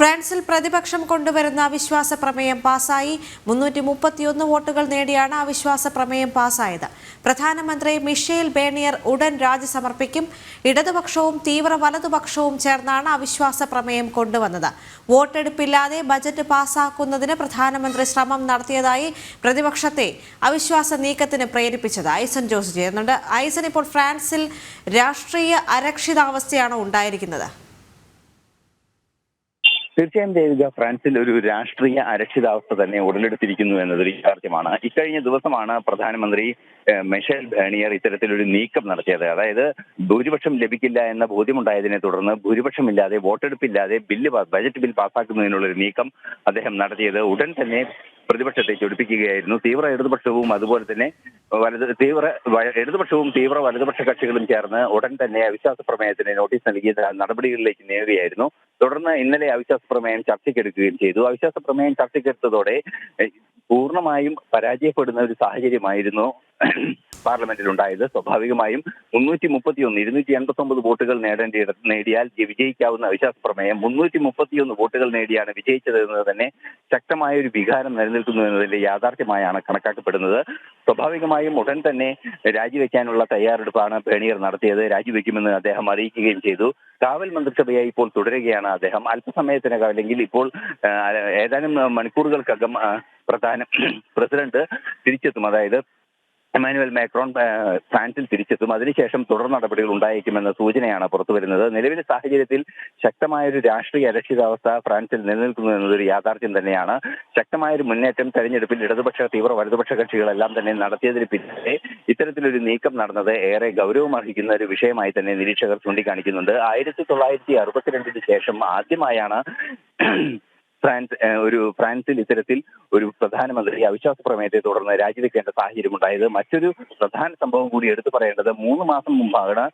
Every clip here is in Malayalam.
ഫ്രാൻസിൽ പ്രതിപക്ഷം കൊണ്ടുവരുന്ന അവിശ്വാസ പ്രമേയം പാസായി. 331 വോട്ടുകൾ നേടിയാണ് അവിശ്വാസ പ്രമേയം പാസായത്. പ്രധാനമന്ത്രി മിഷേൽ ബേർണിയർ ഉടൻ രാജി സമർപ്പിക്കും. ഇടതുപക്ഷവും തീവ്ര വലതുപക്ഷവും ചേർന്നാണ് അവിശ്വാസ പ്രമേയം കൊണ്ടുവന്നത്. വോട്ടെടുപ്പില്ലാതെ ബജറ്റ് പാസാക്കുന്നതിന് പ്രധാനമന്ത്രി ശ്രമം നടത്തിയതായി പ്രതിപക്ഷത്തെ അവിശ്വാസ നീക്കത്തിന് പ്രേരിപ്പിച്ചത്. ഐസൻ ജോസ് ചെയ്യുന്നുണ്ട്. ഐസൻ, ഇപ്പോൾ ഫ്രാൻസിൽ രാഷ്ട്രീയ അരക്ഷിതാവസ്ഥയാണ് ഉണ്ടായിരിക്കുന്നത്. തീർച്ചയായും ദേവിക, ഫ്രാൻസിൽ ഒരു രാഷ്ട്രീയ അരക്ഷിതാവസ്ഥ തന്നെ ഉടലെടുത്തിരിക്കുന്നു എന്നതൊരു യാഥാർത്ഥ്യമാണ്. ഇക്കഴിഞ്ഞ ദിവസമാണ് പ്രധാനമന്ത്രി മിഷേൽ ബേർണിയർ ഇത്തരത്തിലൊരു നീക്കം നടത്തിയത്. അതായത് ഭൂരിപക്ഷം ലഭിക്കില്ല എന്ന ബോധ്യമുണ്ടായതിനെ തുടർന്ന് ഭൂരിപക്ഷമില്ലാതെ വോട്ടെടുപ്പില്ലാതെ ബജറ്റ് ബിൽ പാസ്സാക്കുന്നതിനുള്ള ഒരു നീക്കം അദ്ദേഹം നടത്തിയത്. ഉടൻ തന്നെ പ്രതിപക്ഷത്തെ ചൊടിപ്പിക്കുകയായിരുന്നു. തീവ്ര ഇടതുപക്ഷവും അതുപോലെ തന്നെ ഇടതുപക്ഷവും തീവ്ര വലതുപക്ഷ കക്ഷികളും ചേർന്ന് ഉടൻ തന്നെ അവിശ്വാസ പ്രമേയത്തിന് നോട്ടീസ് നൽകിയ നടപടികളിലേക്ക് നീങ്ങുകയായിരുന്നു. തുടർന്ന് ഇന്നലെ അവിശ്വാസ പ്രമേയം ചർച്ചയ്ക്കെടുക്കുകയും ചെയ്തു. അവിശ്വാസ പ്രമേയം ചർച്ചയ്ക്കെടുത്തതോടെ പൂർണ്ണമായും പരാജയപ്പെടുന്ന ഒരു സാഹചര്യമായിരുന്നു പാർലമെന്റിൽ ഉണ്ടായത്. സ്വാഭാവികമായും 289 വോട്ടുകൾ നേടിയാൽ വിജയിക്കാവുന്ന അവിശ്വാസ പ്രമേയം 331 വോട്ടുകൾ നേടിയാണ് വിജയിച്ചത് എന്നത് തന്നെ ശക്തമായ ഒരു വികാരം നിലനിൽക്കുന്നു എന്നതിന്റെ യാഥാർത്ഥ്യമായാണ് കണക്കാക്കപ്പെടുന്നത്. സ്വാഭാവികമായും ഉടൻ തന്നെ രാജിവെക്കാനുള്ള തയ്യാറെടുപ്പാണ് ബേർണിയർ നടത്തിയത്. രാജിവെക്കുമെന്ന് അദ്ദേഹം അറിയിക്കുകയും ചെയ്തു. കാവൽ മന്ത്രിസഭയായി ഇപ്പോൾ തുടരുകയാണ് അദ്ദേഹം. അല്പസമയത്തിനകം അല്ലെങ്കിൽ ഇപ്പോൾ ഏതാനും മണിക്കൂറുകൾക്കകം പ്രസിഡന്റ് തിരിച്ചെത്തും. അതായത് എമാനുവൽ മാക്രോൺ ഫ്രാൻസിൽ തിരിച്ചെത്തും. അതിനുശേഷം തുടർ നടപടികൾ ഉണ്ടായേക്കുമെന്ന സൂചനയാണ് പുറത്തുവരുന്നത്. നിലവിലെ സാഹചര്യത്തിൽ ശക്തമായൊരു രാഷ്ട്രീയ അരക്ഷിതാവസ്ഥ ഫ്രാൻസിൽ നിലനിൽക്കുന്നു എന്നതൊരു യാഥാർത്ഥ്യം തന്നെയാണ്. ശക്തമായൊരു മുന്നേറ്റം തെരഞ്ഞെടുപ്പിൽ ഇടതുപക്ഷ തീവ്ര വലതുപക്ഷ കക്ഷികളെല്ലാം തന്നെ നടത്തിയതിന് പിന്നാലെ ഇത്തരത്തിലൊരു നീക്കം നടന്നത് ഏറെ ഗൗരവമർഹിക്കുന്ന ഒരു വിഷയമായി തന്നെ നിരീക്ഷകർ ചൂണ്ടിക്കാണിക്കുന്നുണ്ട്. 1962 ശേഷം ആദ്യമായാണ് ഫ്രാൻസിൽ ഇത്തരത്തിൽ ഒരു പ്രധാനമന്ത്രി അവിശ്വാസ പ്രമേയത്തെ തുടർന്ന് രാജിവെക്കേണ്ട സാഹചര്യം ഉണ്ടായത്. മറ്റൊരു പ്രധാന സംഭവം കൂടി എടുത്തു പറയേണ്ടത് 3 മാസം മുമ്പാണ്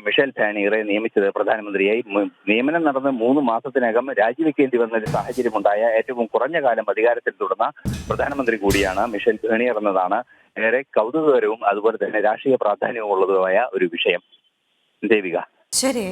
മിഷേൽ ബേർണിയറെ നിയമിച്ചത് പ്രധാനമന്ത്രിയായി. നിയമനം നടന്ന് 3 മാസത്തിനകം രാജിവെക്കേണ്ടി വന്ന ഒരു സാഹചര്യമുണ്ടായ ഏറ്റവും കുറഞ്ഞ കാലം അധികാരത്തിൽ തുടർന്ന പ്രധാനമന്ത്രി കൂടിയാണ് മിഷേൽ ബേർണിയർ എന്നതാണ് ഏറെ കൗതുകകരവും അതുപോലെ തന്നെ രാഷ്ട്രീയ പ്രാധാന്യവും ഉള്ളതുമായ ഒരു വിഷയം. ദേവിക. ശരി.